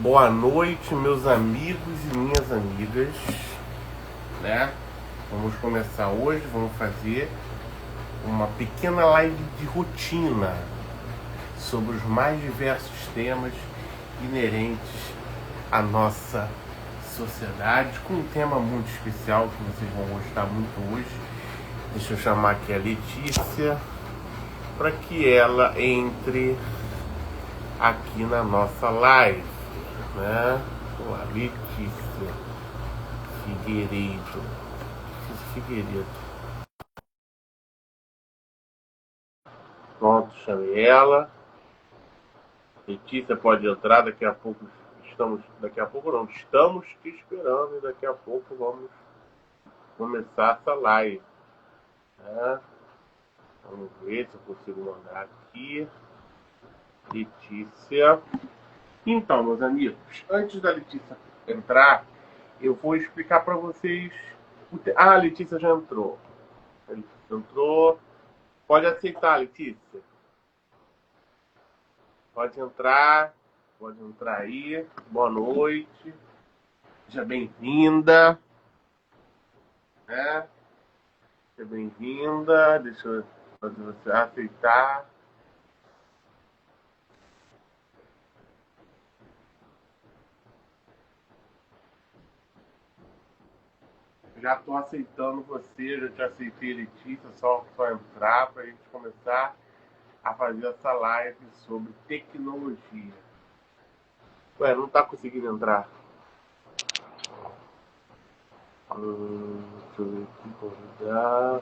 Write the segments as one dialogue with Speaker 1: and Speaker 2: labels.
Speaker 1: Boa noite, meus amigos e minhas amigas, né? Vamos começar hoje, vamos fazer uma pequena live de rotina sobre os mais diversos temas inerentes à nossa sociedade, com um tema muito especial que vocês vão gostar muito hoje. Deixa eu chamar aqui a Letícia para que ela entre aqui na nossa live, né? A Letícia Figueiredo. Pronto, chamei ela. Letícia pode entrar, daqui a pouco estamos te esperando e daqui a pouco vamos começar essa live, né? Vamos ver se eu consigo mandar aqui. Letícia. Então, meus amigos, antes da Letícia entrar, eu vou explicar para vocês. A Letícia já entrou. A Letícia entrou. Pode aceitar, Letícia. Pode entrar aí. Boa noite. Seja bem-vinda. Né? Seja bem-vinda. Deixa eu fazer você aceitar. Já estou aceitando você, já te aceitei, Letícia. Só entrar para a gente começar a fazer essa live sobre tecnologia. Ué, não está conseguindo entrar. Deixa eu ver aqui, convidar.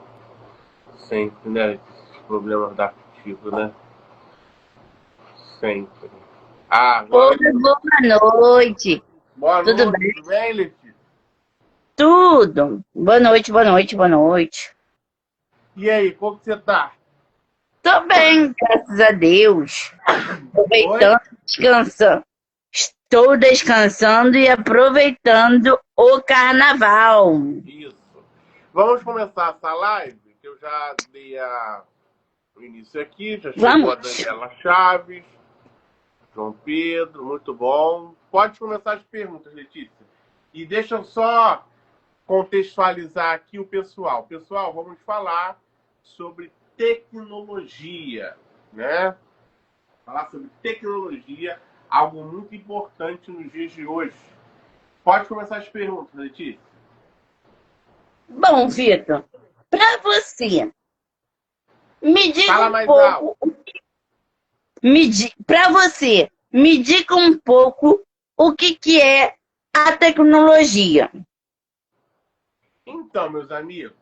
Speaker 1: Sempre, né? Esses problemas da aplicativo, né? Sempre. Agora.
Speaker 2: Oi, boa noite.
Speaker 1: Boa
Speaker 2: Tudo
Speaker 1: noite,
Speaker 2: bem?
Speaker 1: tudo bem, Letícia?
Speaker 2: Tudo. Boa noite, boa noite, boa noite.
Speaker 1: E aí, como que você tá?
Speaker 2: Tô bem, graças a Deus.
Speaker 1: Oi?
Speaker 2: Aproveitando, descansando. Estou descansando e aproveitando o carnaval.
Speaker 1: Isso. Vamos começar essa live, que eu já dei o início aqui, já chegou a
Speaker 2: Vamos.
Speaker 1: Daniela Chaves, João Pedro, muito bom. Pode começar as perguntas, Letícia. E deixa eu só contextualizar aqui o pessoal. Pessoal, vamos falar sobre tecnologia, né? Falar sobre tecnologia, algo muito importante nos dias de hoje. Pode começar as perguntas, Letícia.
Speaker 2: Bom, Vitor, para você, me diga
Speaker 1: Fala
Speaker 2: um
Speaker 1: mais alto.
Speaker 2: pouco. Para você, me diga um pouco o que é a tecnologia.
Speaker 1: Então, meus amigos,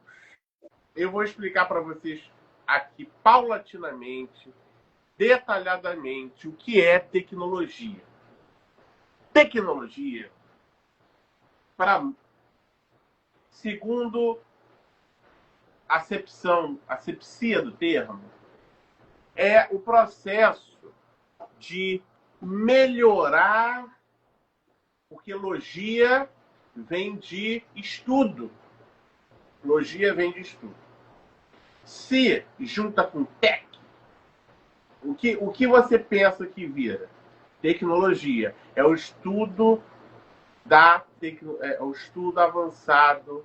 Speaker 1: eu vou explicar para vocês aqui paulatinamente, detalhadamente, o que é tecnologia. Tecnologia, segundo a acepcia do termo, é o processo de melhorar, porque logia vem de estudo. Logia vem de estudo. Se junta com tech, o que você pensa que vira? Tecnologia. É o estudo é o estudo avançado,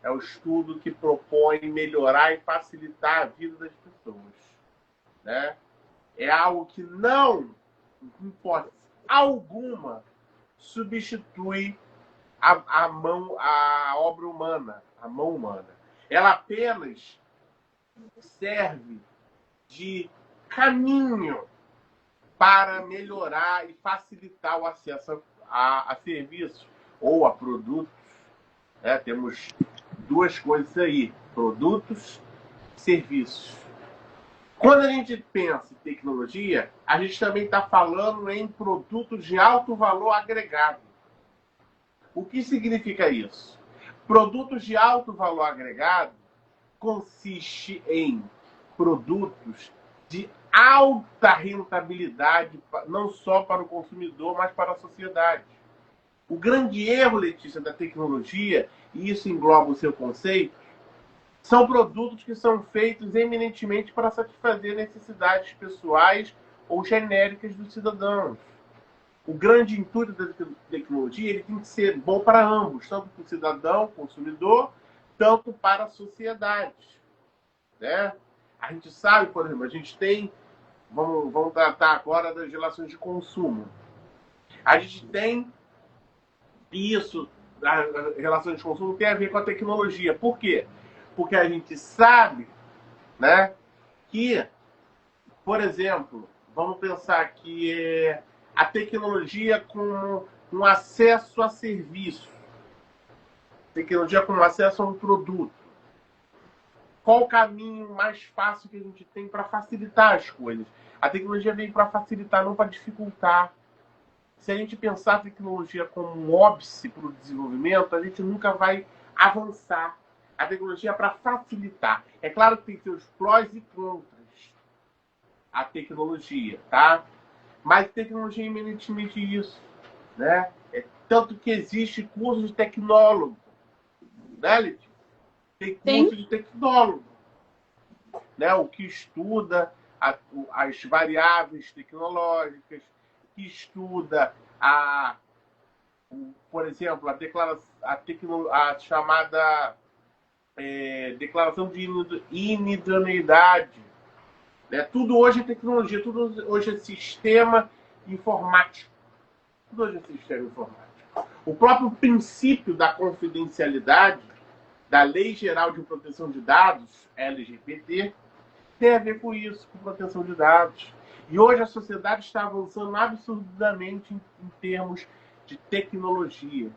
Speaker 1: é o estudo que propõe melhorar e facilitar a vida das pessoas, né? É algo que não, em hipótese alguma, substitui a obra humana, a mão humana. Ela apenas serve de caminho para melhorar e facilitar o acesso a serviços ou a produtos. Né? Temos duas coisas aí: produtos e serviços. Quando a gente pensa em tecnologia, a gente também está falando em produtos de alto valor agregado. O que significa isso? Produtos de alto valor agregado consiste em produtos de alta rentabilidade, não só para o consumidor, mas para a sociedade. O grande erro, Letícia, da tecnologia, e isso engloba o seu conceito, são produtos que são feitos eminentemente para satisfazer necessidades pessoais ou genéricas dos cidadãos. o grande intuito da tecnologia ele tem que ser bom para ambos, tanto para o cidadão, consumidor, tanto para a sociedade. Né? A gente sabe, por exemplo, a gente tem, vamos tratar agora das relações de consumo. A gente tem isso, as relações de consumo tem a ver com a tecnologia. Por quê? Porque a gente sabe, né, que, por exemplo, vamos pensar que a tecnologia com um acesso a serviço, tecnologia com acesso a um produto. Qual o caminho mais fácil que a gente tem para facilitar as coisas? A tecnologia veio para facilitar, não para dificultar. Se a gente pensar a tecnologia como um óbice para o desenvolvimento, a gente nunca vai avançar. A tecnologia é para facilitar. É claro que tem seus prós e contras a tecnologia, tá? Mas tecnologia é eminentemente isso, né? É tanto que existe curso de tecnólogo, né, Lidia? Tem curso de tecnólogo, né? O que estuda as variáveis tecnológicas, que estuda por exemplo, a chamada declaração de inidoneidade. Né? Tudo hoje é tecnologia, tudo hoje é sistema informático. Tudo hoje é sistema informático. O próprio princípio da confidencialidade da Lei Geral de Proteção de Dados, LGPD, tem a ver com isso, com proteção de dados. E hoje a sociedade está avançando absurdamente em termos de tecnologia.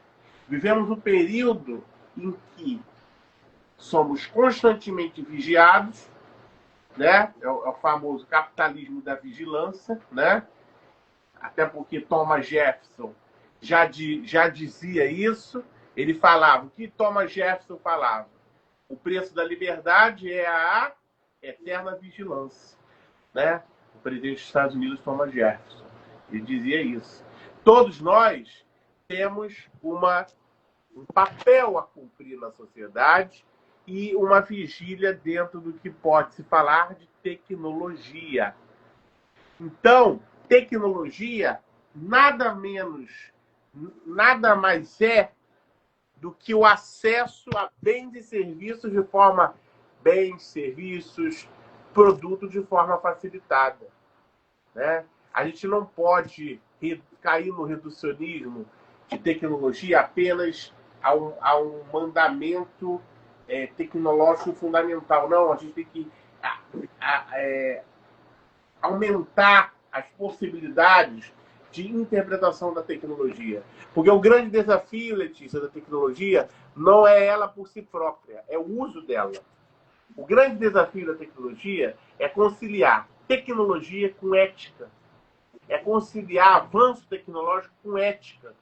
Speaker 1: Vivemos um período em que somos constantemente vigiados, né? É o famoso capitalismo da vigilância, né? Até porque Thomas Jefferson já dizia isso. Ele falava, o que Thomas Jefferson falava? O preço da liberdade é a eterna vigilância, né? O presidente dos Estados Unidos, Thomas Jefferson, ele dizia isso. Todos nós temos um papel a cumprir na sociedade e uma vigília dentro do que pode se falar de tecnologia. Então, tecnologia nada mais é do que o acesso a bens e serviços produtos de forma facilitada. Né? A gente não pode cair no reducionismo de tecnologia apenas a um mandamento tecnológico fundamental. Não, a gente tem que aumentar as possibilidades de interpretação da tecnologia. Porque o grande desafio, Letícia, da tecnologia não é ela por si própria, é o uso dela. O grande desafio da tecnologia é conciliar tecnologia com ética. É conciliar avanço tecnológico com ética.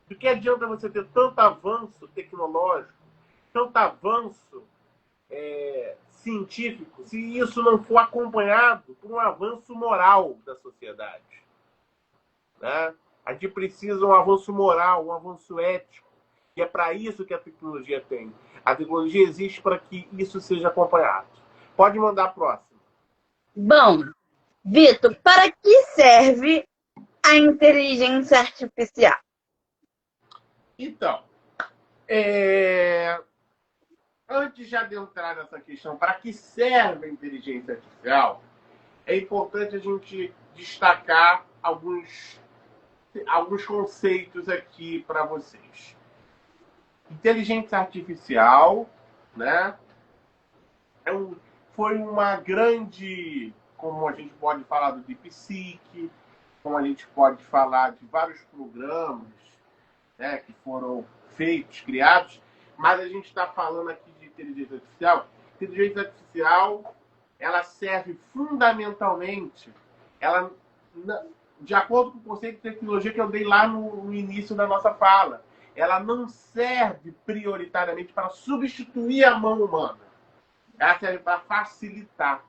Speaker 1: Do que adianta você ter tanto avanço tecnológico, tanto avanço científico, se isso não for acompanhado por um avanço moral da sociedade? Né? A gente precisa de um avanço moral, um avanço ético. E é para isso que a tecnologia tem. A tecnologia existe para que isso seja acompanhado. Pode mandar a próxima.
Speaker 2: Bom, Vitor, para que serve a inteligência artificial?
Speaker 1: Então, antes de adentrar nessa questão, para que serve a inteligência artificial, é importante a gente destacar alguns conceitos aqui para vocês. Inteligência artificial, né, foi uma grande, como a gente pode falar do DeepSeek, como a gente pode falar de vários programas, né, que foram feitos, criados, mas a gente está falando aqui de inteligência artificial. Inteligência artificial, ela serve fundamentalmente, de acordo com o conceito de tecnologia que eu dei lá no início da nossa fala, ela não serve prioritariamente para substituir a mão humana. Ela serve para facilitar.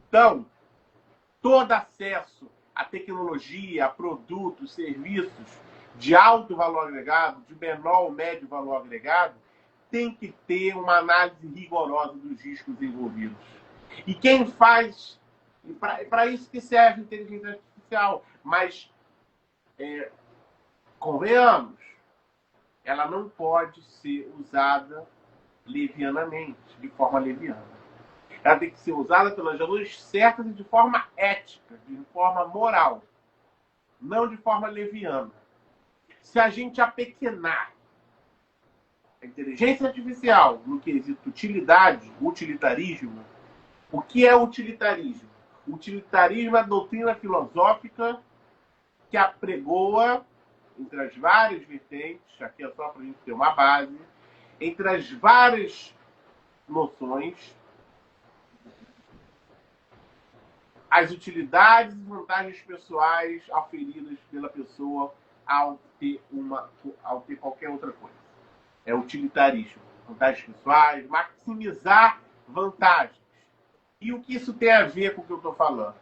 Speaker 1: Então, todo acesso à tecnologia, a produtos, serviços de alto valor agregado, de menor ou médio valor agregado, tem que ter uma análise rigorosa dos riscos envolvidos. E quem faz, para isso que serve a inteligência artificial, Mas, convenhamos, ela não pode ser usada levianamente, de forma leviana. Ela tem que ser usada pelas razões certas e de forma ética, de forma moral, não de forma leviana. Se a gente apequenar a inteligência artificial no quesito utilidade, utilitarismo, o que é utilitarismo? Utilitarismo é a doutrina filosófica que apregoa, entre as várias vertentes, aqui é só para a gente ter uma base, entre as várias noções, as utilidades e vantagens pessoais auferidas pela pessoa ao ter qualquer outra coisa. É utilitarismo. Vantagens pessoais, maximizar vantagens. E o que isso tem a ver com o que eu estou falando?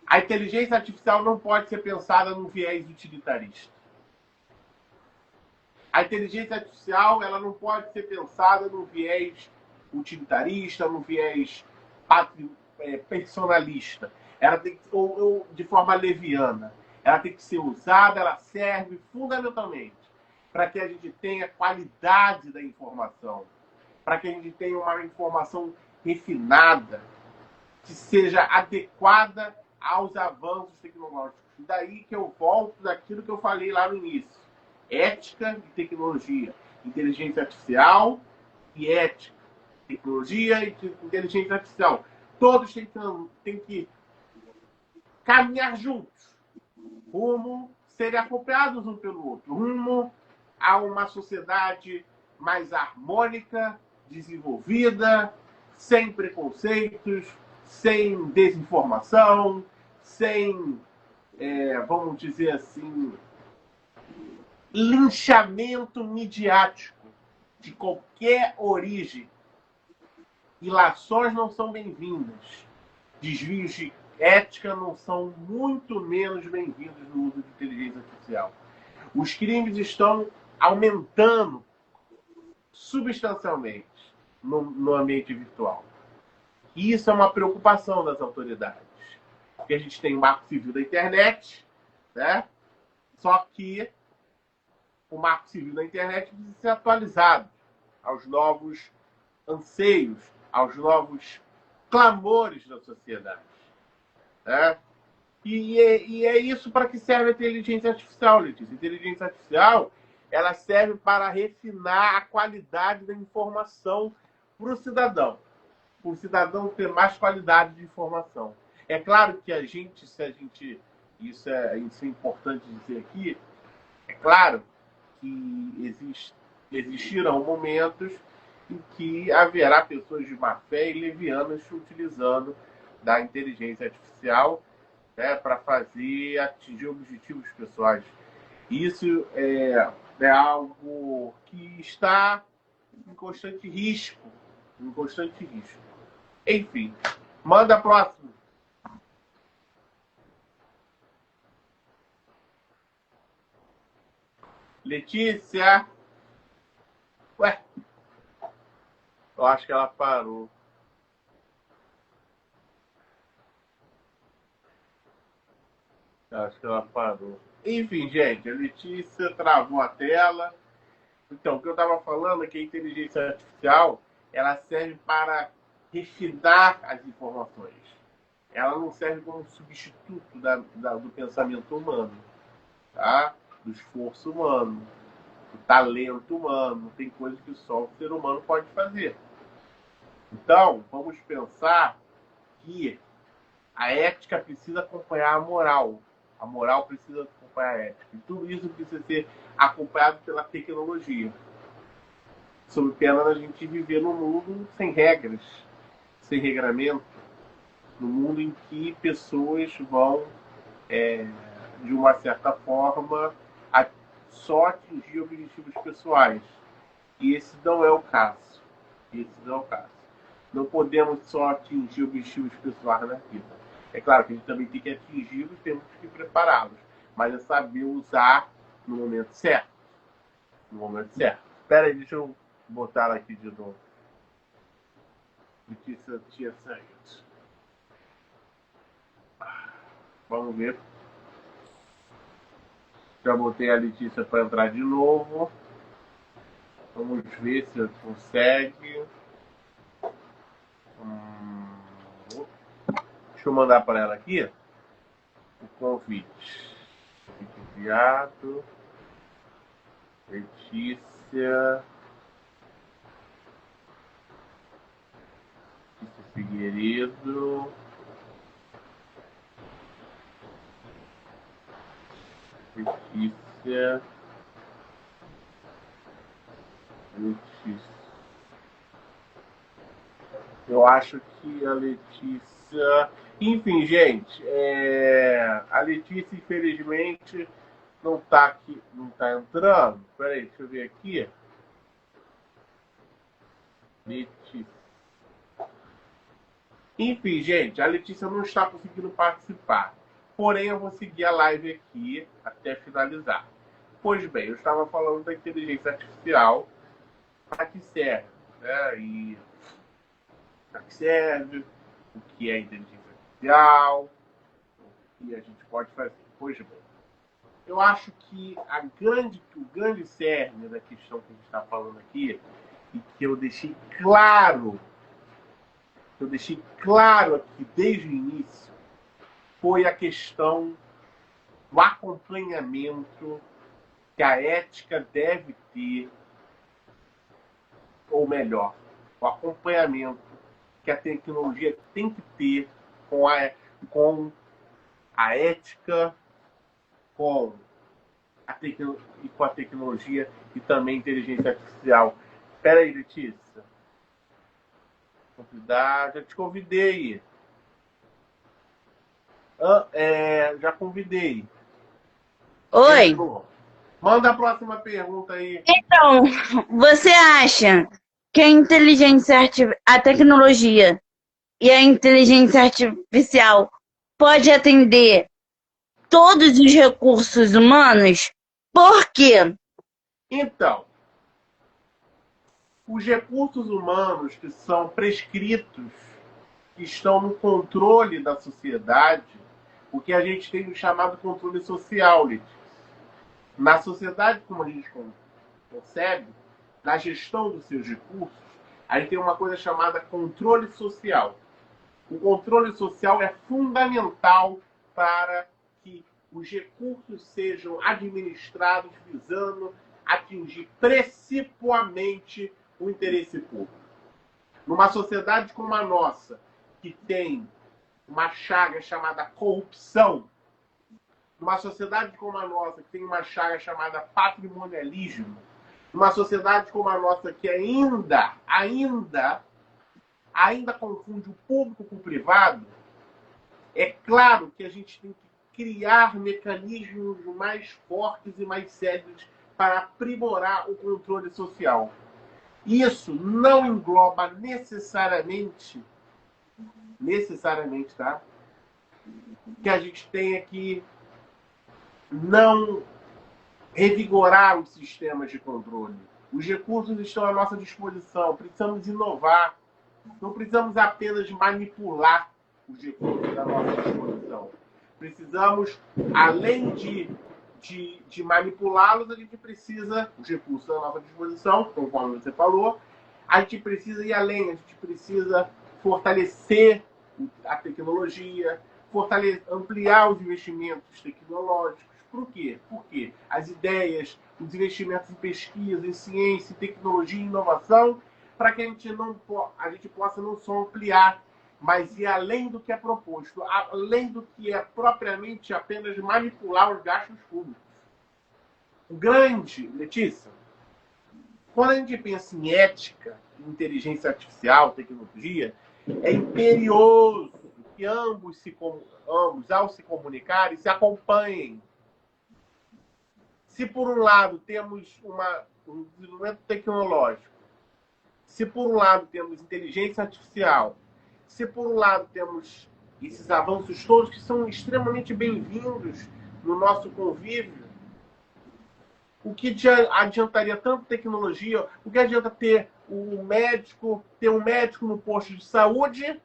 Speaker 1: A inteligência artificial não pode ser pensada num viés utilitarista. A inteligência artificial ela não pode ser pensada num viés utilitarista, num viés personalista. Ela tem que, ou de forma leviana. Ela tem que ser usada, ela serve fundamentalmente para que a gente tenha qualidade da informação, para que a gente tenha uma informação refinada, que seja adequada aos avanços tecnológicos. Daí que eu volto daquilo que eu falei lá no início. Ética e tecnologia. Inteligência artificial e ética. Tecnologia e inteligência artificial. Todos têm que caminhar juntos, rumo serem acompanhados um pelo outro, rumo a uma sociedade mais harmônica, desenvolvida, sem preconceitos, sem desinformação, sem, vamos dizer assim, linchamento midiático de qualquer origem. Ilações não são bem-vindas. Desvios de ética não são muito menos bem-vindos no uso de inteligência artificial. Os crimes estão aumentando substancialmente no ambiente virtual. E isso é uma preocupação das autoridades. Porque a gente tem o Marco Civil da internet, né? Só que o Marco Civil da internet precisa ser atualizado aos novos anseios, aos novos clamores da sociedade. Né? E é isso para que serve a inteligência artificial, Letícia. A inteligência artificial ela serve para refinar a qualidade da informação para o cidadão ter mais qualidade de informação. É claro que isso é importante dizer aqui, é claro que existirão momentos em que haverá pessoas de má fé e levianas se utilizando da inteligência artificial, né, para atingir objetivos pessoais. Isso é algo que está em constante risco. Enfim, manda a próxima. Letícia. Ué, eu acho que ela parou. Enfim, gente, a Letícia travou a tela. Então, o que eu estava falando é que a inteligência artificial ela serve para refinar as informações. Ela não serve como substituto do pensamento humano, tá? Do esforço humano, do talento humano. Tem coisas que só o ser humano pode fazer. Então, vamos pensar que a ética precisa acompanhar a moral. A moral precisa acompanhar a ética. E tudo isso precisa ser acompanhado pela tecnologia. Sob pena da gente viver num mundo sem regras, sem regramento, num mundo em que pessoas vão, de uma certa forma, só atingir objetivos pessoais. E esse não é o caso. Não podemos só atingir objetivos pessoais na vida. É claro que a gente também tem que atingi-los, temos que prepará-los. Mas é saber usar no momento certo. Espera aí, deixa eu botar ela aqui de novo. Notícia tinha saído. Vamos ver. Já botei a Letícia para entrar de novo. Vamos ver se consegue. Deixa eu mandar para ela aqui o convite. Convite enviado. Letícia. Letícia Figueiredo. Letícia. Eu acho que a Letícia. Enfim, gente, a Letícia, infelizmente, não está aqui, não está entrando. Peraí, deixa eu ver aqui. Letícia. Enfim, gente, a Letícia não está conseguindo participar. Porém, eu vou seguir a live aqui até finalizar. Pois bem, eu estava falando da inteligência artificial, para que serve, né? E para que serve, o que é inteligência artificial, o que a gente pode fazer. Pois bem, eu acho que o grande cerne da questão que a gente está falando aqui, e que eu deixei claro aqui desde o início, foi a questão do acompanhamento que a ética deve ter, ou melhor, o acompanhamento que a tecnologia tem que ter com a ética, com a tecnologia e também a inteligência artificial. Espera aí, Letícia. Convidar, já te convidei. Já convidei.
Speaker 2: Oi.
Speaker 1: Manda a próxima pergunta aí.
Speaker 2: Então, você acha que a tecnologia e a inteligência artificial pode atender todos os recursos humanos? Por quê?
Speaker 1: Então, os recursos humanos que são prescritos, que estão no controle da sociedade, o que a gente tem chamado controle social, Letícia. Na sociedade, como a gente concebe, na gestão dos seus recursos, a gente tem uma coisa chamada controle social. O controle social é fundamental para que os recursos sejam administrados visando atingir principalmente o interesse público. Numa sociedade como a nossa, que tem uma chaga chamada corrupção, numa sociedade como a nossa, que tem uma chaga chamada patrimonialismo, numa sociedade como a nossa, que ainda confunde o público com o privado, é claro que a gente tem que criar mecanismos mais fortes e mais sérios para aprimorar o controle social. Isso não engloba necessariamente, tá? Que a gente tenha que não revigorar os sistemas de controle. Os recursos estão à nossa disposição. Precisamos inovar. Não precisamos apenas manipular os recursos à nossa disposição. Precisamos, além de manipulá-los, a gente precisa, os recursos à nossa disposição, conforme você falou, a gente precisa ir além, a gente precisa fortalecer a tecnologia, ampliar os investimentos tecnológicos. Por quê? Porque as ideias, os investimentos em pesquisa, em ciência, em tecnologia e inovação, para que a gente possa não só ampliar, mas ir além do que é proposto, além do que é propriamente apenas manipular os gastos públicos. O grande, Letícia, quando a gente pensa em ética, inteligência artificial, tecnologia, é imperioso que ambos, ao se comunicarem, se acompanhem. Se por um lado temos um desenvolvimento tecnológico, se por um lado temos inteligência artificial, se por um lado temos esses avanços todos que são extremamente bem-vindos no nosso convívio, o que adiantaria tanto tecnologia? O que adianta ter um médico no posto de saúde?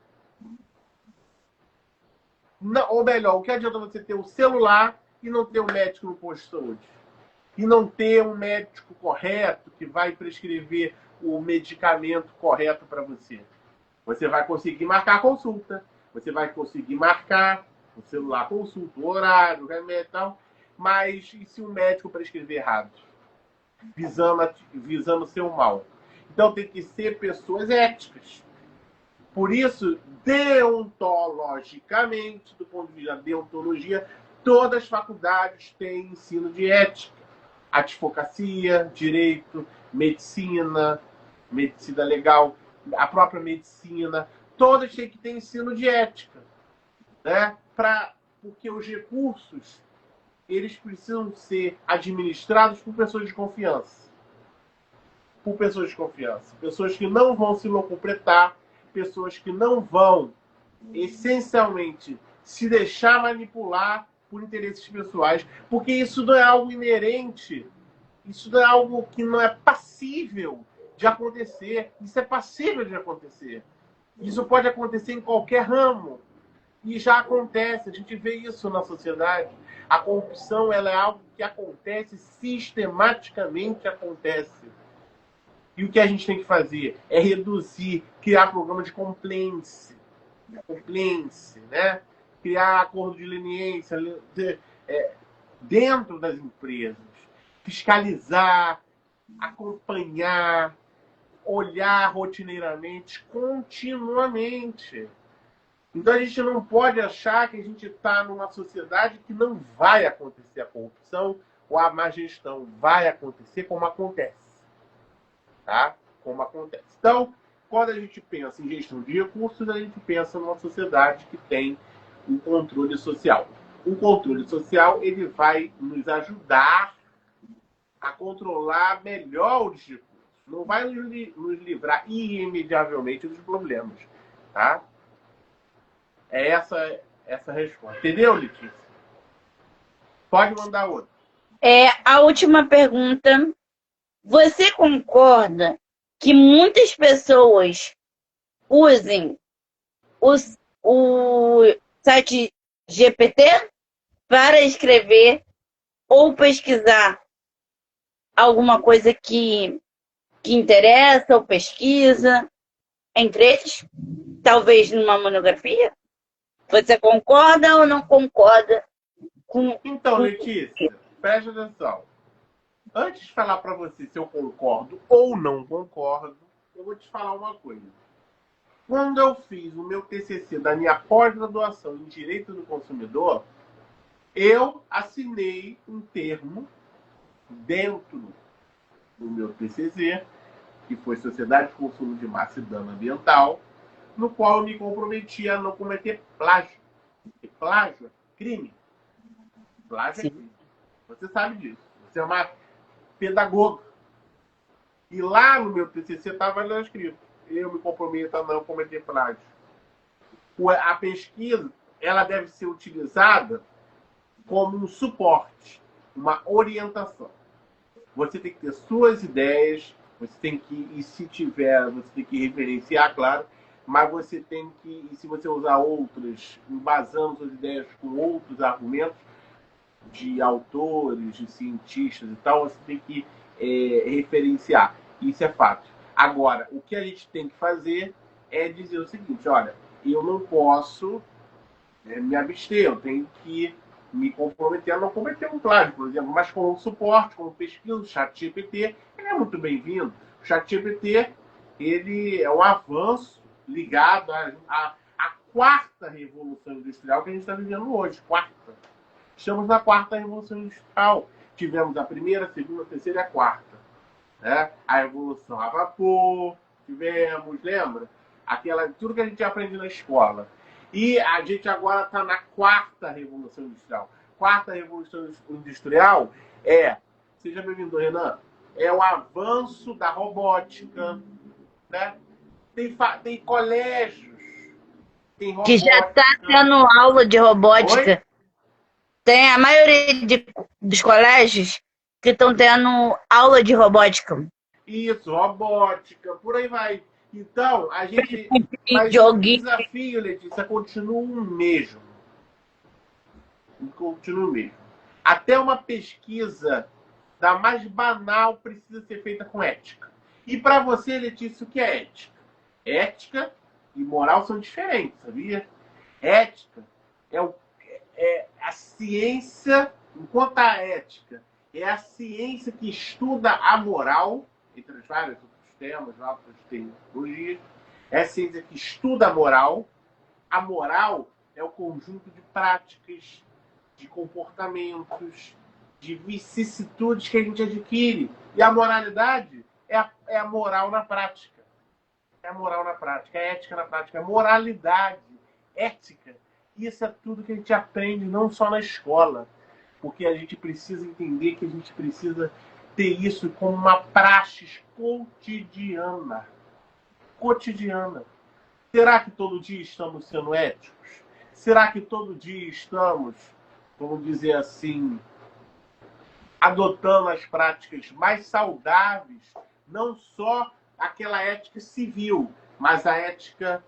Speaker 1: Não, ou melhor, o que adianta você ter um celular e não ter um médico no posto de saúde? E não ter um médico correto que vai prescrever o medicamento correto para você? Você vai conseguir marcar a consulta, você vai conseguir marcar o celular consulta, o horário, o remédio e tal, mas e se o médico prescrever errado? Visando o seu mal. Então tem que ser pessoas éticas. Por isso, deontologicamente, do ponto de vista da deontologia, todas as faculdades têm ensino de ética. Advocacia, direito, medicina, medicina legal, a própria medicina, todas têm que ter ensino de ética, né? Porque os recursos, eles precisam ser administrados por pessoas de confiança. Por pessoas de confiança. Pessoas que não vão se locupletar, pessoas que não vão, essencialmente, se deixar manipular por interesses pessoais, porque isso não é algo inerente, isso não é algo que não é passível de acontecer. Isso é passível de acontecer. Isso pode acontecer em qualquer ramo. E já acontece, a gente vê isso na sociedade. A corrupção, ela é algo que acontece, sistematicamente acontece. E o que a gente tem que fazer é reduzir, criar programa de compliance, né? Criar acordo de leniência dentro das empresas, fiscalizar, acompanhar, olhar rotineiramente, continuamente. Então a gente não pode achar que a gente está numa sociedade que não vai acontecer a corrupção ou a má gestão. Vai acontecer como acontece. Tá? Como acontece. Então, quando a gente pensa em gestão de recursos, a gente pensa numa sociedade que tem um controle social. O controle social, ele vai nos ajudar a controlar melhor os recursos. Não vai nos livrar irremediavelmente dos problemas. Tá? É essa resposta. Entendeu, Letícia? Pode mandar outra.
Speaker 2: A última pergunta. Você concorda que muitas pessoas usem o site GPT para escrever ou pesquisar alguma coisa que interessa ou pesquisa, entre eles? Talvez numa monografia? Você concorda ou não concorda com...
Speaker 1: Então, Letícia, preste atenção. Antes de falar para você se eu concordo ou não concordo, eu vou te falar uma coisa. Quando eu fiz o meu TCC da minha pós-graduação em Direito do Consumidor, eu assinei um termo dentro do meu TCC, que foi Sociedade de Consumo de Massa e Dano Ambiental, no qual eu me comprometi a não cometer plágio. Porque plágio é crime. Plágio é crime. Você sabe disso. Você é uma pedagoga. E lá no meu TCC estava escrito: eu me comprometo a não cometer plágio. A pesquisa, ela deve ser utilizada como um suporte, uma orientação. Você tem que ter suas ideias, você tem que, e se tiver, você tem que referenciar, claro, mas você tem que, e se você usar outras, embasando suas ideias com outros argumentos de autores, de cientistas e tal, você tem que referenciar. Isso é fato. Agora, o que a gente tem que fazer é dizer o seguinte: olha, eu não posso me abster, eu tenho que me comprometer a não cometer um plágio, por exemplo, mas com um suporte, como pesquisa, o ChatGPT, ele é muito bem-vindo. O ChatGPT, ele é um avanço ligado à quarta revolução industrial que a gente está vivendo hoje. Estamos na quarta revolução industrial. Tivemos a primeira, a segunda, a terceira e a quarta. Né? A revolução a vapor, tivemos, lembra? Tudo que a gente aprende na escola. E a gente agora está na quarta revolução industrial. Quarta revolução industrial seja bem-vindo, Renan, é o avanço da robótica, né? Tem colégios, tem robótica.
Speaker 2: Que já está tendo aula de robótica.
Speaker 1: Oi?
Speaker 2: Tem a maioria dos colégios que estão tendo aula de robótica.
Speaker 1: Isso, robótica, por aí vai. Então, a gente... Mas o desafio, Letícia, continua o mesmo. Continua o mesmo. Até uma pesquisa da mais banal precisa ser feita com ética. E para você, Letícia, o que é ética? Ética e moral são diferentes, sabia? Ética é a ciência, enquanto a ética é a ciência que estuda a moral, entre os vários outros temas, outras teologias, é a ciência que estuda a moral. A moral é o conjunto de práticas, de comportamentos, de vicissitudes que a gente adquire. E a moralidade é a moral na prática. É a moral na prática, é a ética na prática, é a moralidade, ética. Isso é tudo que a gente aprende, não só na escola. Porque a gente precisa entender que a gente precisa ter isso como uma praxis cotidiana. Cotidiana. Será que todo dia estamos sendo éticos? Será que todo dia estamos, vamos dizer assim, adotando as práticas mais saudáveis, não só aquela ética civil, mas a ética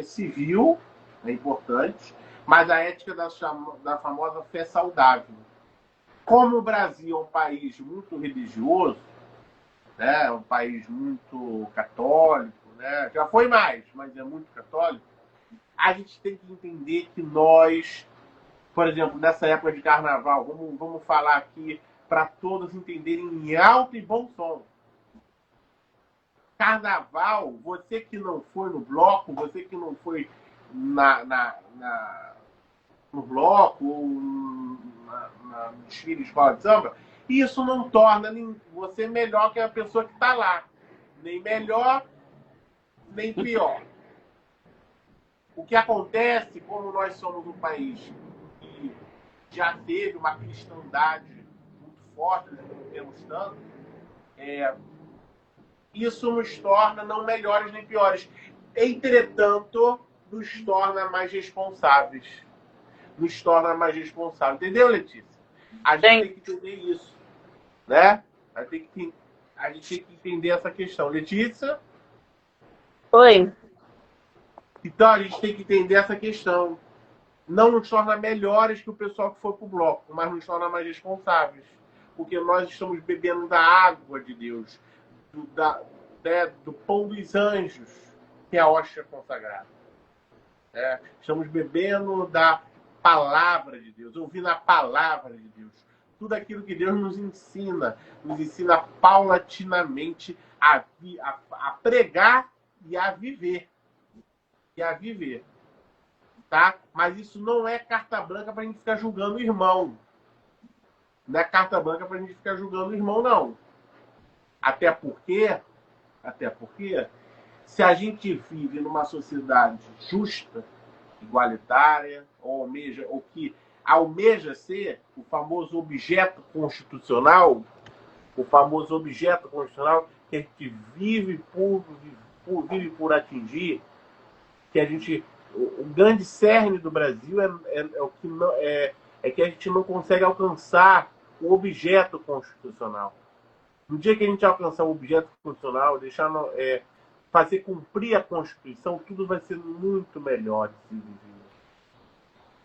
Speaker 1: civil é importante, mas a ética da famosa fé saudável. Como o Brasil é um país muito religioso, né, um país muito católico, né, já foi mais, mas é muito católico, a gente tem que entender que nós, por exemplo, nessa época de carnaval, vamos falar aqui para todos entenderem em alto e bom som. Carnaval, você que não foi no bloco, você que não foi no bloco ou na desfile de escola de samba, isso não torna você melhor que a pessoa que está lá. Nem melhor, nem pior. O que acontece, como nós somos um país que já teve uma cristandade muito forte, né, não temos tanto, isso nos torna não melhores nem piores. Entretanto, nos torna mais responsáveis. Nos torna mais responsáveis. Entendeu, Letícia? A gente tem que entender isso. Né? A gente tem que entender essa questão. Letícia?
Speaker 2: Oi.
Speaker 1: Então, a gente tem que entender essa questão. Não nos torna melhores que o pessoal que foi para o bloco, mas nos torna mais responsáveis. Porque nós estamos bebendo da água de Deus, do pão dos anjos, que é a hóstia consagrada. Estamos bebendo da palavra de Deus, ouvindo a palavra de Deus. Tudo aquilo que Deus nos ensina paulatinamente a pregar e a viver. Tá? Mas isso não é carta branca para a gente ficar julgando o irmão. Não é carta branca para a gente ficar julgando o irmão, não. Até porque, se a gente vive numa sociedade justa, igualitária, ou que almeja ser o famoso objeto constitucional que a gente vive por atingir, que a gente, o grande cerne do Brasil é que a gente não consegue alcançar o objeto constitucional. No dia que a gente alcançar o objeto constitucional, fazer cumprir a Constituição, tudo vai ser muito melhor de se viver.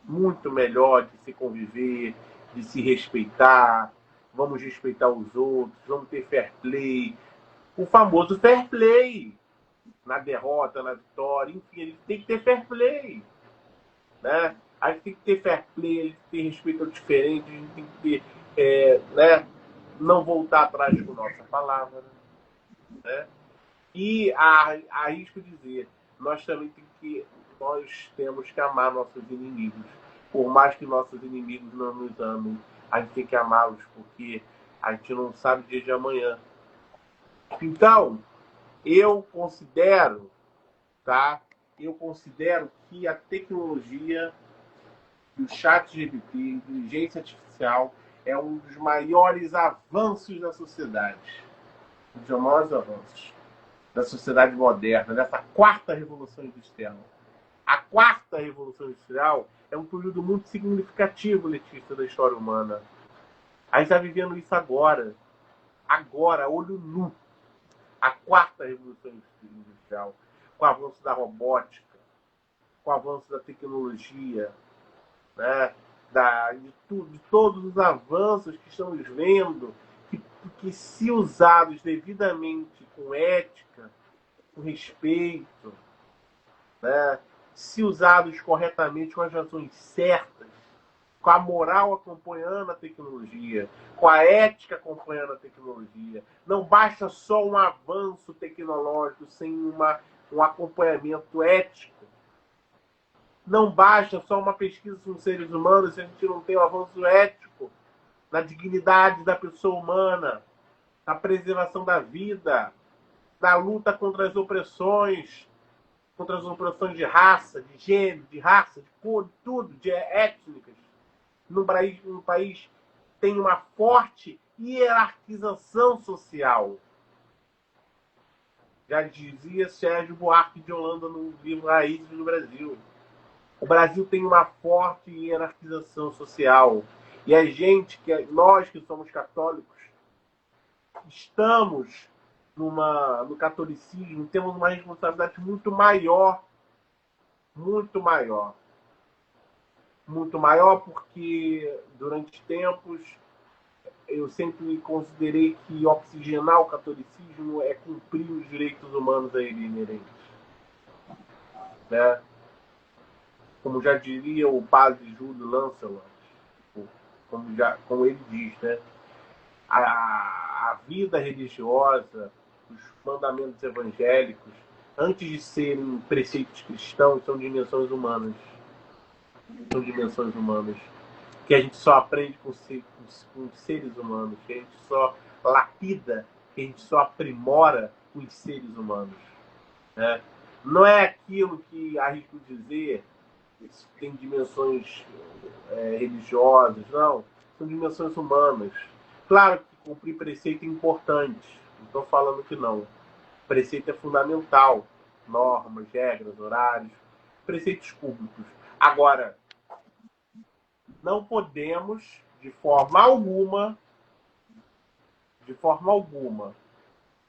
Speaker 1: Muito melhor de se conviver, de se respeitar. Vamos respeitar os outros, vamos ter fair play. O famoso fair play. Na derrota, na vitória, enfim, a gente tem que ter fair play. Né? A gente tem que ter fair play, a gente tem que ter respeito ao diferente, a gente tem que ter, não voltar atrás com nossa palavra. Né? E arrisco dizer, nós temos que amar nossos inimigos. Por mais que nossos inimigos não nos amem, a gente tem que amá-los, porque a gente não sabe o dia de amanhã. Então, eu considero que a tecnologia do chat GPT, inteligência artificial, é um dos maiores avanços da sociedade. Um dos maiores avanços da sociedade moderna, dessa quarta revolução industrial. A quarta revolução industrial é um período muito significativo, Letícia, da história humana. A gente está vivendo isso agora, olho nu. A quarta revolução industrial, com o avanço da robótica, com o avanço da tecnologia, né? de todos os avanços que estamos vendo, que se usados devidamente com ética, com respeito, né, se usados corretamente com as ações certas, com a moral acompanhando a tecnologia, com a ética acompanhando a tecnologia. Não basta só um avanço tecnológico sem um acompanhamento ético. Não basta só uma pesquisa com seres humanos se a gente não tem um avanço ético na dignidade da pessoa humana, na preservação da vida, na luta contra as opressões de raça, de gênero, de raça, de cor, de tudo, de étnicas. No país tem uma forte hierarquização social. Já dizia Sérgio Buarque de Holanda no livro Raízes do Brasil. O Brasil tem uma forte hierarquização social. E a gente, nós que somos católicos, estamos no catolicismo, temos uma responsabilidade muito maior. Muito maior. Muito maior porque, durante tempos, eu sempre considerei que oxigenar o catolicismo é cumprir os direitos humanos a ele inerentes. Né? Como já diria o padre Júlio Lancelot, como ele diz, né? A vida religiosa, os mandamentos evangélicos, antes de serem preceitos cristãos, são dimensões humanas. São dimensões humanas. Que a gente só aprende com seres humanos, que a gente só lapida, que a gente só aprimora com os seres humanos. Né? Não é aquilo que arrisco dizer que tem dimensões religiosas, não. São dimensões humanas. Claro que cumprir preceito é importante, não estou falando que não. Preceito é fundamental. Normas, regras, horários, preceitos públicos. Agora, não podemos, de forma alguma,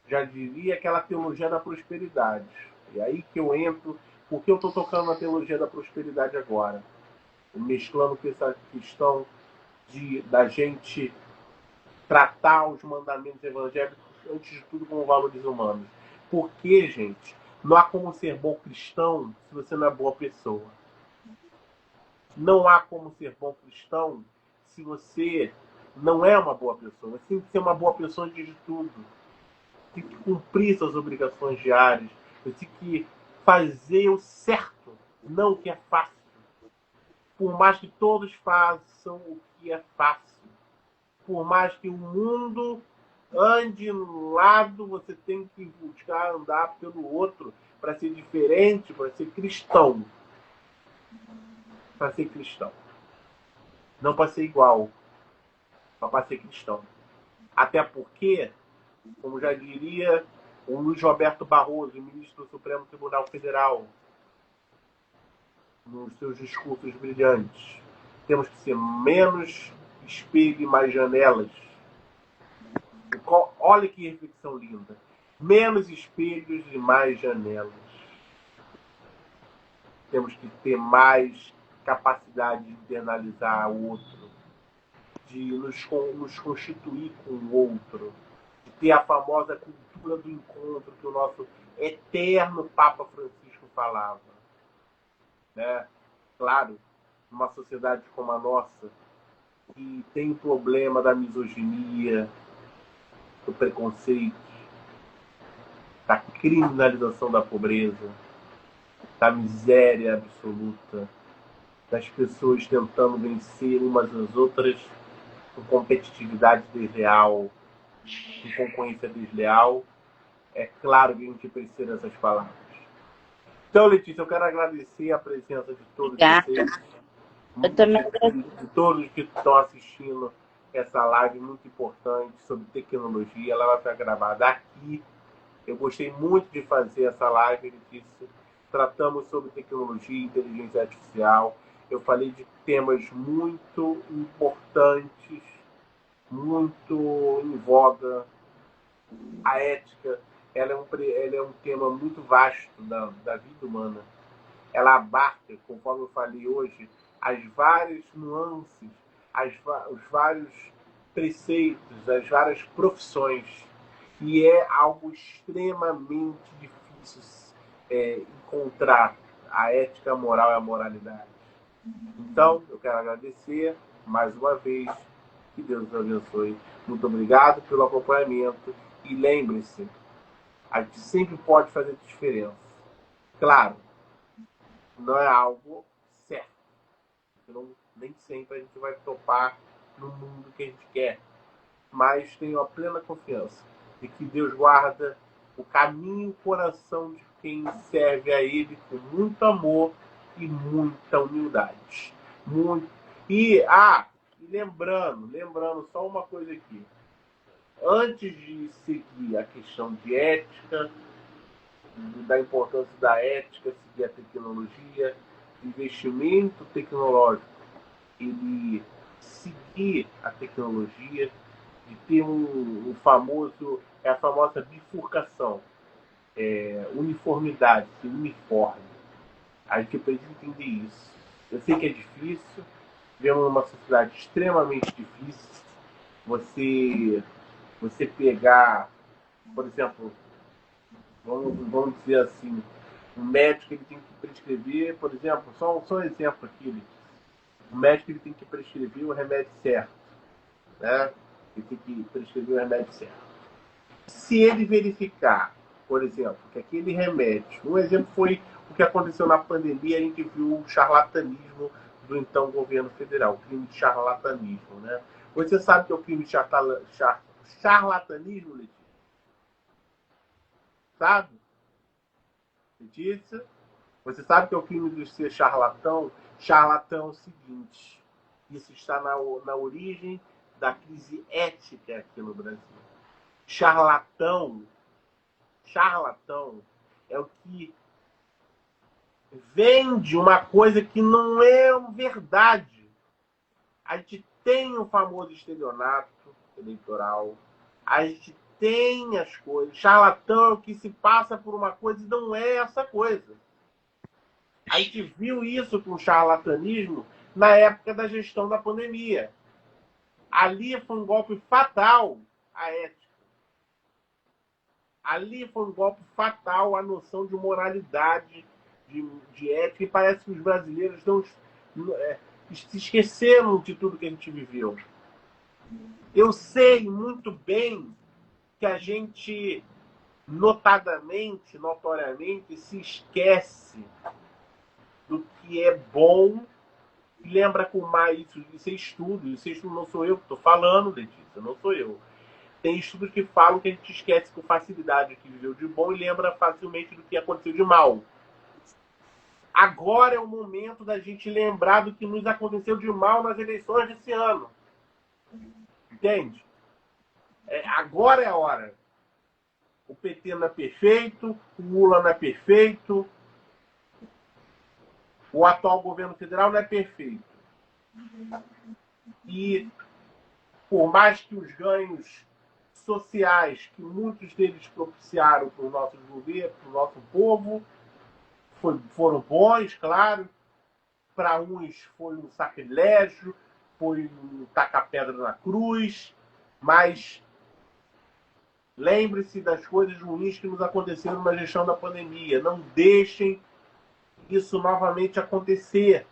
Speaker 1: já diria aquela teologia da prosperidade. E aí que eu entro, por que eu estou tocando na teologia da prosperidade agora? Mesclando com essa questão da gente tratar os mandamentos evangélicos, antes de tudo, como valores humanos. Porque, gente, não há como ser bom cristão se você não é boa pessoa. Não há como ser bom cristão se você não é uma boa pessoa. Você tem que ser uma boa pessoa antes de tudo. Tem que cumprir suas obrigações diárias. Você tem que fazer o certo, não o que é fácil. Por mais que todos façam o que é fácil. Por mais que o mundo ande num lado, você tem que buscar andar pelo outro para ser diferente, para ser cristão. Para ser cristão. Não para ser igual, mas para ser cristão. Até porque, como já diria o Luiz Roberto Barroso, ministro do Supremo Tribunal Federal, nos seus discursos brilhantes, temos que ser menos espelho e mais janelas. Olha que reflexão linda. Menos espelhos e mais janelas. Temos que ter mais capacidade de internalizar o outro, de nos constituir com o outro, de ter a famosa cultura do encontro que o nosso eterno Papa Francisco falava. Né? Claro, numa sociedade como a nossa, que tem o problema da misoginia, do preconceito, da criminalização da pobreza, da miséria absoluta, das pessoas tentando vencer umas às outras com competitividade desleal, com concorrência desleal. É claro que a gente precisa dessas palavras. Então, Letícia, eu quero agradecer a presença de todos vocês,
Speaker 2: Eu também
Speaker 1: de todos que estão assistindo essa live muito importante sobre tecnologia. Ela vai ficar gravada aqui. Eu gostei muito de fazer essa live, Letícia. Tratamos sobre tecnologia e inteligência artificial. Eu falei de temas muito importantes, muito em voga. A ética, ela é um tema muito vasto da vida humana. Ela abarca, conforme eu falei hoje, as várias nuances, os vários preceitos, as várias profissões. E é algo extremamente difícil encontrar a ética, a moral e a moralidade. Então, eu quero agradecer mais uma vez. Que Deus nos abençoe. Muito obrigado pelo acompanhamento. E lembre-se, a gente sempre pode fazer diferença. Claro, não é algo certo. Não, nem sempre a gente vai topar no mundo que a gente quer. Mas tenho a plena confiança de que Deus guarda o caminho e o coração de quem serve a Ele com muito amor e muita humildade. E lembrando só uma coisa aqui. Antes de seguir a questão de ética, da importância da ética, seguir a tecnologia, investimento tecnológico, ele seguir a tecnologia, de ter a famosa bifurcação, uniformidade, ser uniforme. A gente precisa entender isso. Eu sei que é difícil, vivemos numa sociedade extremamente difícil. Você pegar, por exemplo, vamos dizer assim, um médico ele tem que prescrever, por exemplo, só um exemplo aqui, o médico ele tem que prescrever o remédio certo, né? Ele tem que prescrever o remédio certo. Se ele verificar, por exemplo, que aquele remédio, um exemplo foi o que aconteceu na pandemia, a gente viu o charlatanismo do então governo federal, o crime de charlatanismo, né? Você sabe que é o crime de charlatanismo, Letícia? Sabe? Letícia? Você sabe que é o crime de ser charlatão? Charlatão é o seguinte, isso está na origem da crise ética aqui no Brasil. Charlatão é o que vende uma coisa que não é verdade. A gente tem o famoso estelionato eleitoral, a gente tem as coisas. Charlatão é o que se passa por uma coisa e não é essa coisa. A gente viu isso com o charlatanismo na época da gestão da pandemia. Ali foi um golpe fatal à ética. Ali foi um golpe fatal à noção de moralidade, de ética, e parece que os brasileiros se esqueceram de tudo que a gente viveu. Eu sei muito bem que a gente, notoriamente, se esquece do que é bom e lembra com mais isso é estudo não sou eu que estou falando, Letícia, não sou eu. Tem estudos que falam que a gente esquece com facilidade o que viveu de bom e lembra facilmente do que aconteceu de mal. Agora é o momento da gente lembrar do que nos aconteceu de mal nas eleições desse ano. Entende? Agora é a hora. O PT não é perfeito, o Lula não é perfeito, o atual governo federal não é perfeito. E por mais que os ganhos sociais que muitos deles propiciaram para os nossos governos, para o nosso povo, foram bons, claro. Para uns foi um sacrilégio, foi um tacar pedra na cruz, mas lembre-se das coisas ruins que nos aconteceram na gestão da pandemia. Não deixem isso novamente acontecer.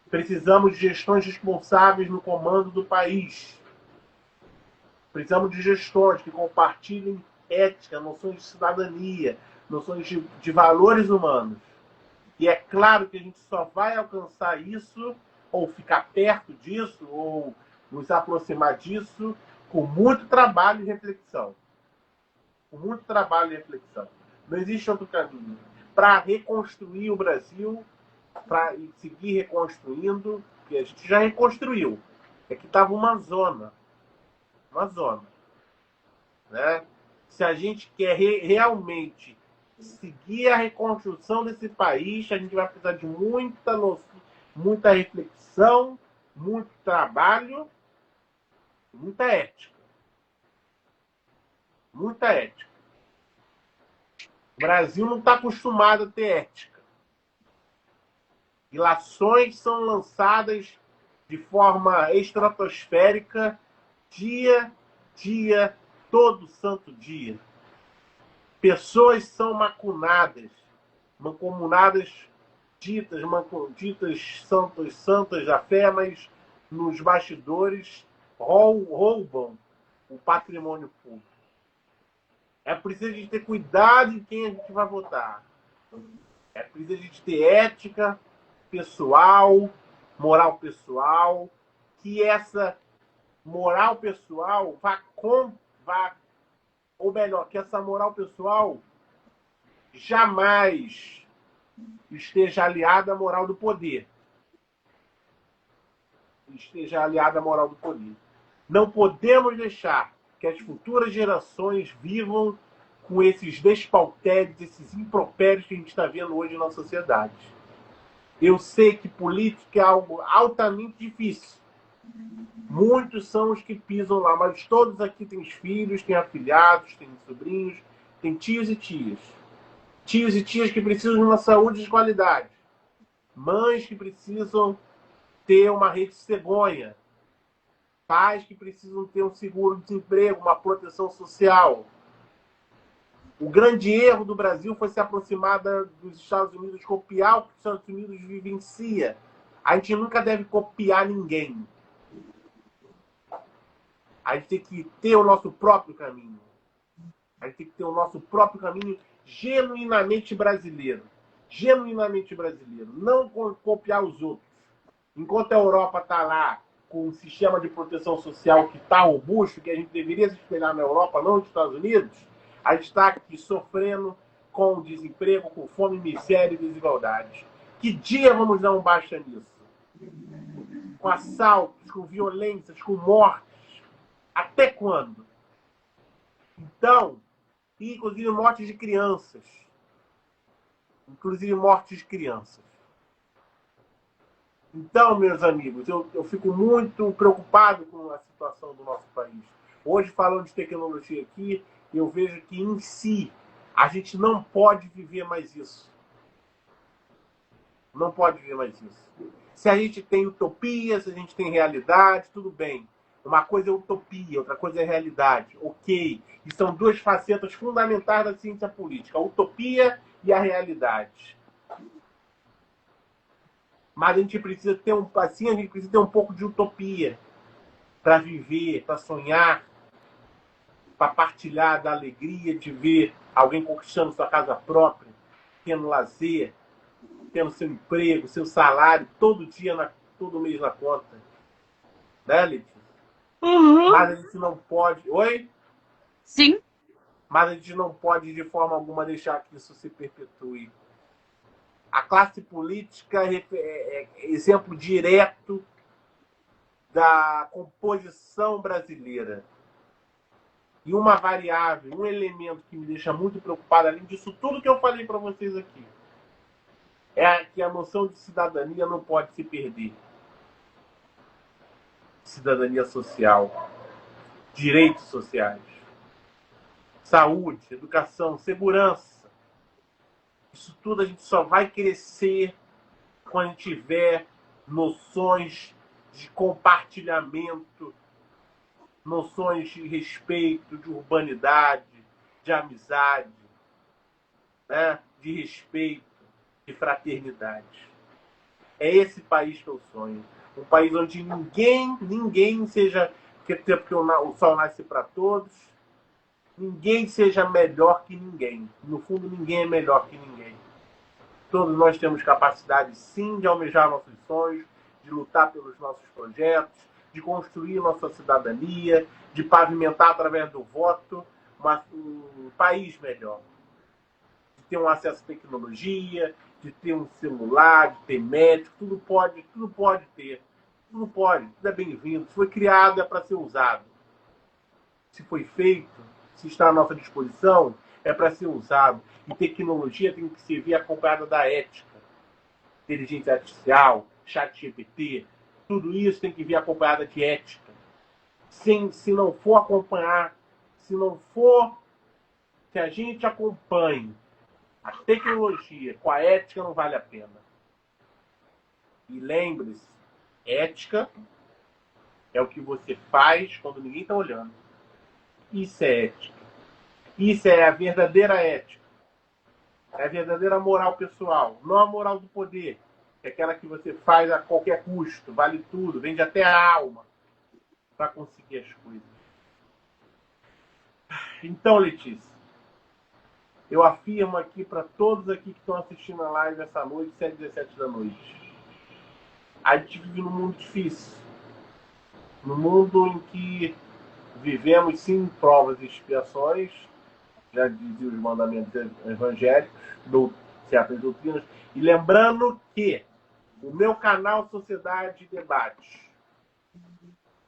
Speaker 1: Precisamos de gestões responsáveis no comando do país. Precisamos de gestões que compartilhem ética, noções de cidadania, noções de valores humanos. E é claro que a gente só vai alcançar isso, ou ficar perto disso, ou nos aproximar disso, com muito trabalho e reflexão. Com muito trabalho e reflexão. Não existe outro caminho. Para reconstruir o Brasil, para seguir reconstruindo, porque a gente já reconstruiu. Aqui estava uma zona. Né? Se a gente quer realmente seguir a reconstrução desse país, a gente vai precisar de muita reflexão, muito trabalho, muita ética. Muita ética. O Brasil não está acostumado a ter ética. Ilações são lançadas de forma estratosférica, dia, todo santo dia. Pessoas são macunadas, mancomunadas, ditas santas da fé, mas nos bastidores roubam o patrimônio público. É preciso a gente ter cuidado em quem a gente vai votar. É preciso a gente ter ética pessoal, moral pessoal, que essa moral pessoal ou melhor, que essa moral pessoal jamais esteja aliada à moral do poder. Esteja aliada à moral do poder. Não podemos deixar que as futuras gerações vivam com esses despautéries, esses impropérios que a gente está vendo hoje na sociedade. Eu sei que política é algo altamente difícil. Muitos são os que pisam lá, mas todos aqui têm filhos, têm afilhados, têm sobrinhos, têm tios e tias. Tios e tias que precisam de uma saúde de qualidade. Mães que precisam ter uma rede cegonha. Pais que precisam ter um seguro-desemprego, uma proteção social. O grande erro do Brasil foi se aproximar dos Estados Unidos, copiar o que os Estados Unidos vivencia. A gente nunca deve copiar ninguém. A gente tem que ter o nosso próprio caminho. A gente tem que ter o nosso próprio caminho genuinamente brasileiro. Genuinamente brasileiro. Não copiar os outros. Enquanto a Europa está lá com um sistema de proteção social que está robusto, que a gente deveria se espelhar na Europa, não nos Estados Unidos, a gente está aqui sofrendo com desemprego, com fome, miséria e desigualdade. Que dia vamos dar um baixa nisso? Com assaltos, com violências, com mortes. Até quando? Então, inclusive mortes de crianças. Inclusive mortes de crianças. Então, meus amigos, eu fico muito preocupado com a situação do nosso país. Hoje, falando de tecnologia aqui, eu vejo que em si a gente não pode viver mais isso. Não pode viver mais isso. Se a gente tem utopia, se a gente tem realidade, tudo bem. Uma coisa é utopia, outra coisa é realidade. Ok. E são duas facetas fundamentais da ciência política. A utopia e a realidade. Mas a gente precisa ter a gente precisa ter um pouco de utopia para viver, para sonhar, para partilhar da alegria de ver alguém conquistando sua casa própria, tendo lazer, tendo seu emprego, seu salário, todo dia, todo mês na conta. Né, Letícia?
Speaker 2: Uhum.
Speaker 1: Mas a gente não pode... Oi?
Speaker 2: Sim.
Speaker 1: Mas a gente não pode, de forma alguma, deixar que isso se perpetue. A classe política é exemplo direto da composição brasileira. E uma variável, um elemento que me deixa muito preocupado, além disso tudo que eu falei para vocês aqui, é que a noção de cidadania não pode se perder. Cidadania social, direitos sociais, saúde, educação, segurança. Isso tudo a gente só vai crescer quando a gente tiver noções de compartilhamento, noções de respeito, de urbanidade, de amizade, né? De respeito, de fraternidade. É esse país que eu sonho. Um país onde ninguém seja... Porque o sol nasce para todos. Ninguém seja melhor que ninguém. No fundo, ninguém é melhor que ninguém. Todos nós temos capacidade, sim, de almejar nossos sonhos, de lutar pelos nossos projetos, de construir nossa cidadania, de pavimentar através do voto um país melhor. De ter um acesso à tecnologia, de ter um celular, de ter médico, tudo pode ter. Tudo pode, tudo é bem-vindo. Se foi criado, é para ser usado. Se foi feito, se está à nossa disposição, é para ser usado. E tecnologia tem que servir acompanhada da ética. Inteligência artificial, chat GPT, tudo isso tem que vir acompanhada de ética. Se não for acompanhar, se a gente acompanhe a tecnologia com a ética, não vale a pena. E lembre-se, ética é o que você faz quando ninguém está olhando. Isso é ética. Isso é a verdadeira ética. É a verdadeira moral pessoal. Não a moral do poder. É aquela que você faz a qualquer custo, vale tudo, vende até a alma para conseguir as coisas. Então, Letícia, eu afirmo aqui para todos aqui que estão assistindo a live essa noite, 7h17 da noite. A gente vive num mundo difícil. Num mundo em que vivemos, sim, provas e expiações, já diziam os mandamentos evangélicos, certas doutrinas. E lembrando que o meu canal Sociedade e Debate,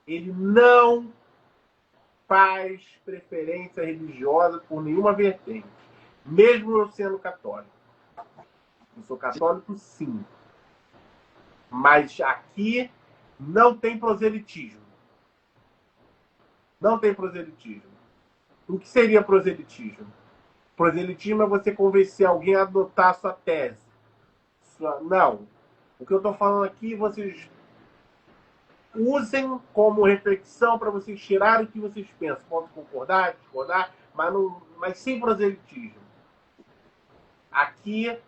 Speaker 1: ele não faz preferência religiosa por nenhuma vertente, mesmo eu sendo católico. Eu sou católico, sim. Mas aqui não tem proselitismo. Não tem proselitismo. O que seria proselitismo? Proselitismo é você convencer alguém a adotar a sua tese. Não. O que eu estou falando aqui, vocês usem como reflexão para vocês tirarem o que vocês pensam. Podem concordar, discordar, mas sem proselitismo. Aqui,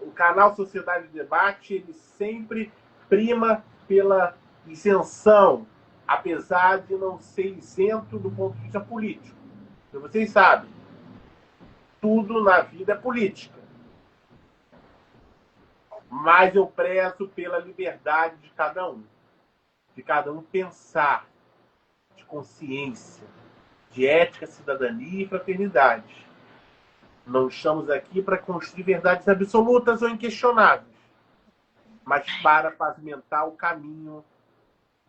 Speaker 1: o canal Sociedade de Debate, ele sempre prima pela isenção, apesar de não ser isento do ponto de vista político. Porque vocês sabem, tudo na vida é política. Mas eu prezo pela liberdade de cada um pensar, de consciência, de ética, cidadania e fraternidade. Não estamos aqui para construir verdades absolutas ou inquestionáveis, mas para pavimentar o caminho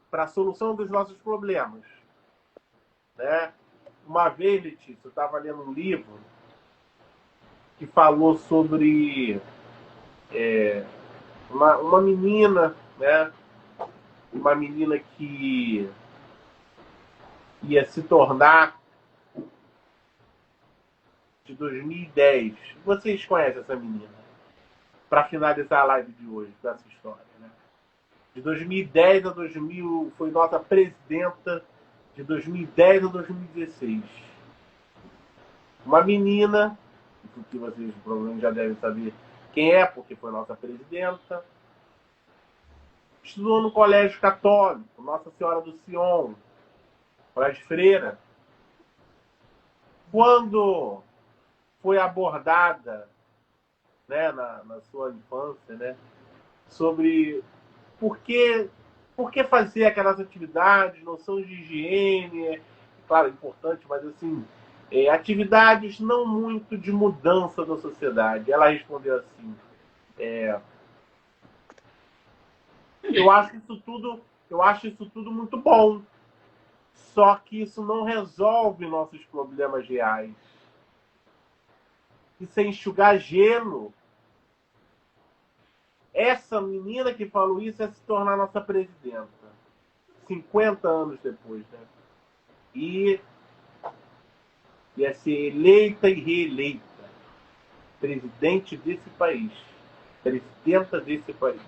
Speaker 1: para a solução dos nossos problemas. Né? Uma vez, Letícia, eu estava lendo um livro que falou sobre uma menina, né? Uma menina que ia se tornar de 2010. Vocês conhecem essa menina? Para finalizar a live de hoje, dessa história. Né? De 2010 a 2000, foi nossa presidenta de 2010 a 2016. Uma menina, que vocês provavelmente já devem saber quem é, porque foi nossa presidenta, estudou no colégio católico, Nossa Senhora do Sion, colégio Freira. Quando foi abordada, né, na sua infância, né, sobre por que fazer aquelas atividades, noções de higiene, claro, importante, mas assim, atividades não muito de mudança da sociedade. Ela respondeu assim: eu acho isso tudo muito bom, só que isso não resolve nossos problemas reais. Isso é enxugar gelo. Essa menina que falou isso é se tornar nossa presidenta. 50 anos depois, né? E ia ser eleita e reeleita presidente desse país, presidenta desse país.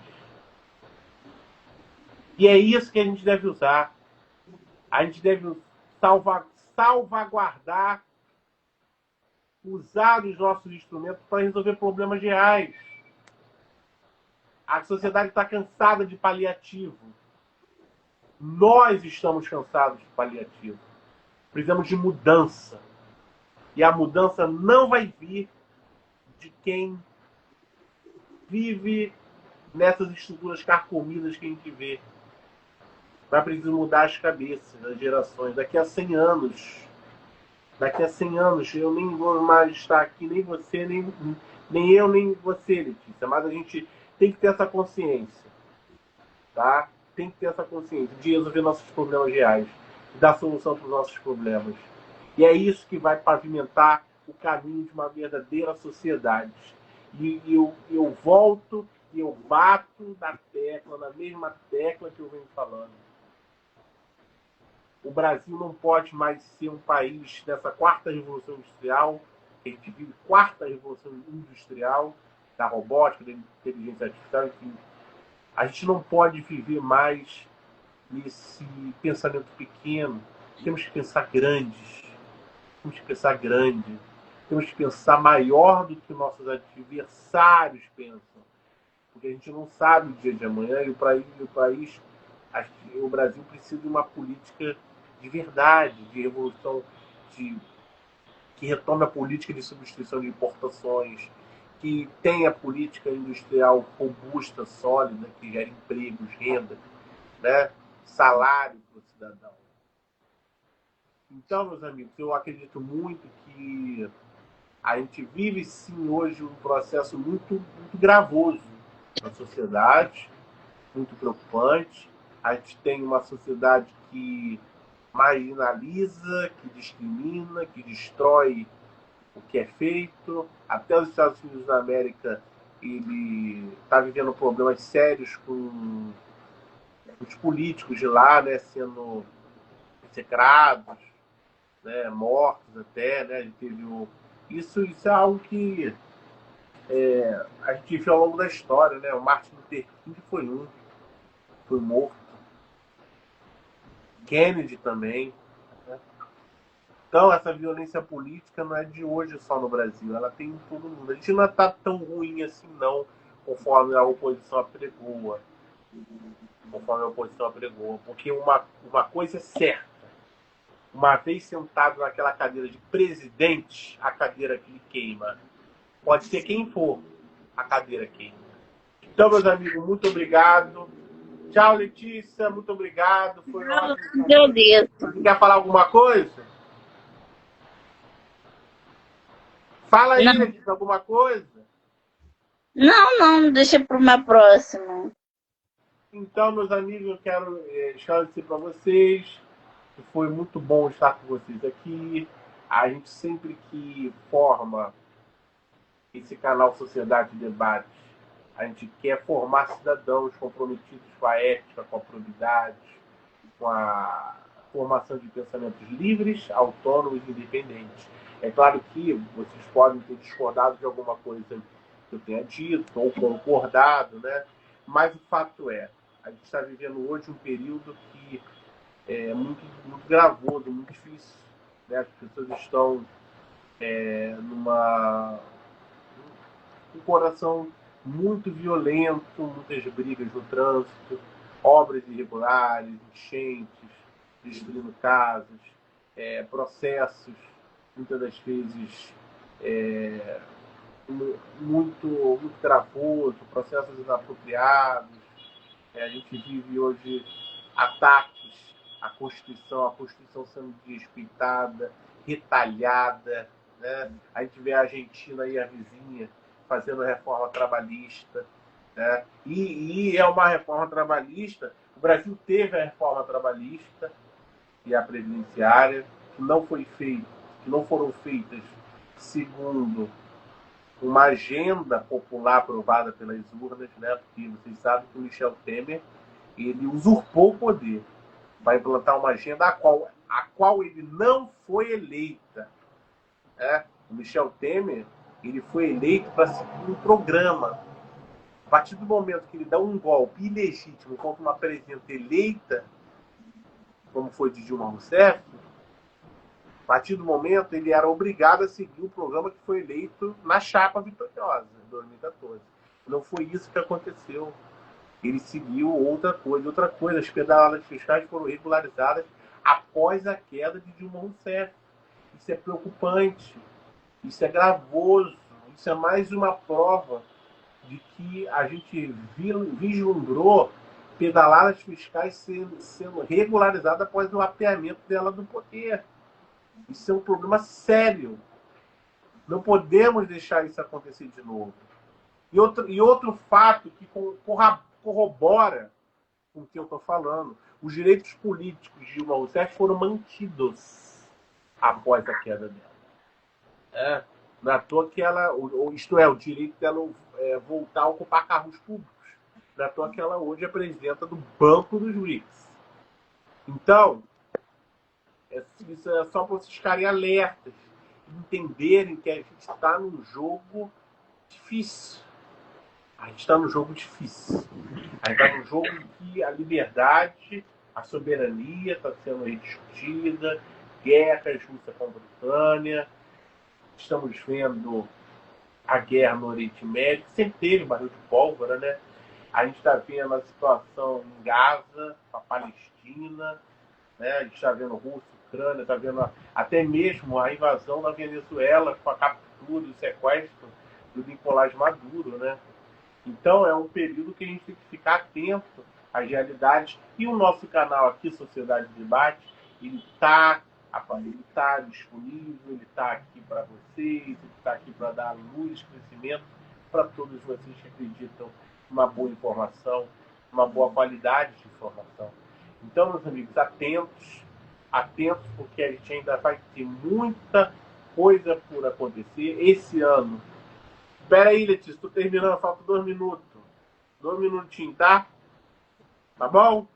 Speaker 1: E é isso que a gente deve usar. A gente deve salvaguardar, usar os nossos instrumentos para resolver problemas reais. A sociedade está cansada de paliativo. Nós estamos cansados de paliativo. Precisamos de mudança. E a mudança não vai vir de quem vive nessas estruturas carcomidas que a gente vê. Vai precisar mudar as cabeças das gerações. Daqui a 100 anos, eu nem vou mais estar aqui, nem você, nem eu, nem você, Letícia. Mas a gente tem que ter essa consciência. Tá? Tem que ter essa consciência de resolver nossos problemas reais. De dar solução para os nossos problemas. E é isso que vai pavimentar o caminho de uma verdadeira sociedade. E eu volto e eu bato na mesma tecla que eu venho falando. O Brasil não pode mais ser um país dessa quarta revolução industrial, que a gente vive, quarta revolução industrial, da robótica, da inteligência artificial, enfim. A gente não pode viver mais nesse pensamento pequeno. Temos que pensar grandes. Temos que pensar grande. Temos que pensar maior do que nossos adversários pensam. Porque a gente não sabe o dia de amanhã e o Brasil precisa de uma política de verdade, de revolução, que retome a política de substituição de importações, que tenha política industrial robusta, sólida, que gere empregos, renda, né? Salário para o cidadão. Então, meus amigos, eu acredito muito que a gente vive, sim, hoje um processo muito, muito gravoso na sociedade, muito preocupante. A gente tem uma sociedade que marginaliza, que discrimina, que destrói o que é feito. Até os Estados Unidos da América, ele está vivendo problemas sérios com os políticos de lá, né, sendo execrados, né, mortos até, né, ele teve isso é algo que a gente viu ao longo da história, né, o Martin Luther King foi morto, Kennedy também, né? Então essa violência política não é de hoje só no Brasil, ela tem em todo mundo. A gente não está tão ruim assim não, conforme a oposição apregoa, porque uma coisa é certa. Uma vez sentado naquela cadeira de presidente, a cadeira que queima. Pode ser quem for, a cadeira queima. Então, meus amigos, muito obrigado. Tchau, Letícia, muito obrigado. Foi ótimo.
Speaker 2: Meu Deus.
Speaker 1: Quer falar alguma coisa? Fala aí,
Speaker 2: Não,
Speaker 1: Letícia, alguma coisa?
Speaker 2: não, deixa para uma próxima.
Speaker 1: Então, meus amigos, eu quero esclarecer para vocês que foi muito bom estar com vocês aqui. A gente sempre que forma esse canal Sociedade de Debate, a gente quer formar cidadãos comprometidos com a ética, com a probidade, com a formação de pensamentos livres, autônomos e independentes. É claro que vocês podem ter discordado de alguma coisa que eu tenha dito, ou concordado, né? Mas o fato é, a gente está vivendo hoje um período que é muito, muito gravoso, muito difícil, né? As pessoas estão numa um coração muito violento, muitas brigas no trânsito, obras irregulares, enchentes, destruindo casas, processos, muitas das vezes muito, muito gravoso, processos inapropriados. A gente vive hoje ataques à Constituição, a Constituição sendo desrespeitada, retalhada, né? A gente vê a Argentina e a vizinha fazendo reforma trabalhista, né? E é uma reforma trabalhista. O Brasil teve a reforma trabalhista e a previdenciária, que não foi feita, que não foram feitas segundo uma agenda popular aprovada pelas urnas, né? Porque vocês sabem que o Michel Temer ele usurpou o poder para implantar uma agenda a qual ele não foi eleita. O Michel Temer ele foi eleito para seguir um programa. A partir do momento que ele dá um golpe ilegítimo contra uma presidenta eleita, como foi de Dilma Rousseff, a partir do momento ele era obrigado a seguir o programa que foi eleito na chapa vitoriosa, em 2014. Não foi isso que aconteceu. Ele seguiu outra coisa. As pedaladas fiscais foram regularizadas após a queda de Dilma Rousseff. Isso é preocupante. Isso é gravoso. Isso é mais uma prova de que a gente vislumbrou pedaladas fiscais sendo regularizadas após o apeamento dela do poder. Isso é um problema sério. Não podemos deixar isso acontecer de novo. E outro fato que corrobora com o que eu estou falando, os direitos políticos de Dilma Rousseff foram mantidos após a queda dela. Não é à toa que ela, isto é, o direito dela voltar a ocupar cargos públicos. Não é à toa que ela hoje é presidenta do Banco dos BRICS. Então, isso é só para vocês ficarem alertas, entenderem que a gente está num jogo difícil. A gente está num jogo difícil. A gente está num jogo em que a liberdade, a soberania está sendo rediscutida, guerras, Rússia contra a Ucrânia, estamos vendo a guerra no Oriente Médio, sempre teve barril de pólvora, né? A gente está vendo a situação em Gaza, a Palestina, né? A gente está vendo Rússia, Ucrânia, está vendo até mesmo a invasão da Venezuela com a captura e o sequestro do Nicolás Maduro, né? Então é um período que a gente tem que ficar atento às realidades. E o nosso canal aqui, Sociedade de Debate, ele está disponível, ele está aqui para vocês, ele está aqui para dar luz, crescimento para todos vocês que acreditam numa boa informação, uma boa qualidade de informação. Então, meus amigos, atentos, porque a gente ainda vai ter muita coisa por acontecer esse ano. Espera aí, Letícia, estou terminando, falta 2 minutos. 2 minutinhos, tá? Tá bom?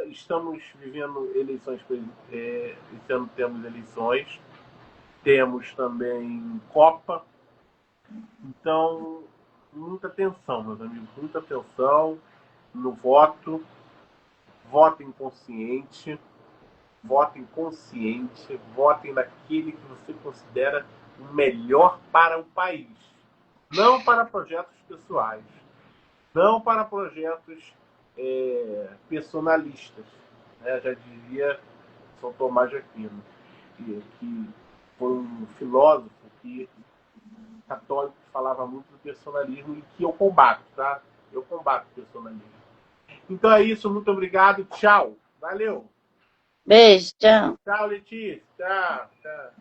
Speaker 1: Estamos vivendo eleições, esse ano temos eleições, temos também Copa, então muita atenção, meus amigos, muita atenção no voto, votem consciente, votem naquele que você considera o melhor para o país, não para projetos pessoais, não para projetos personalistas, né? Já dizia São Tomás de Aquino, que foi um filósofo católico que falava muito do personalismo e que eu combato, tá? Eu combato o personalismo. Então é isso, muito obrigado, tchau, valeu.
Speaker 2: Beijo, tchau.
Speaker 1: Tchau, Letícia, tchau.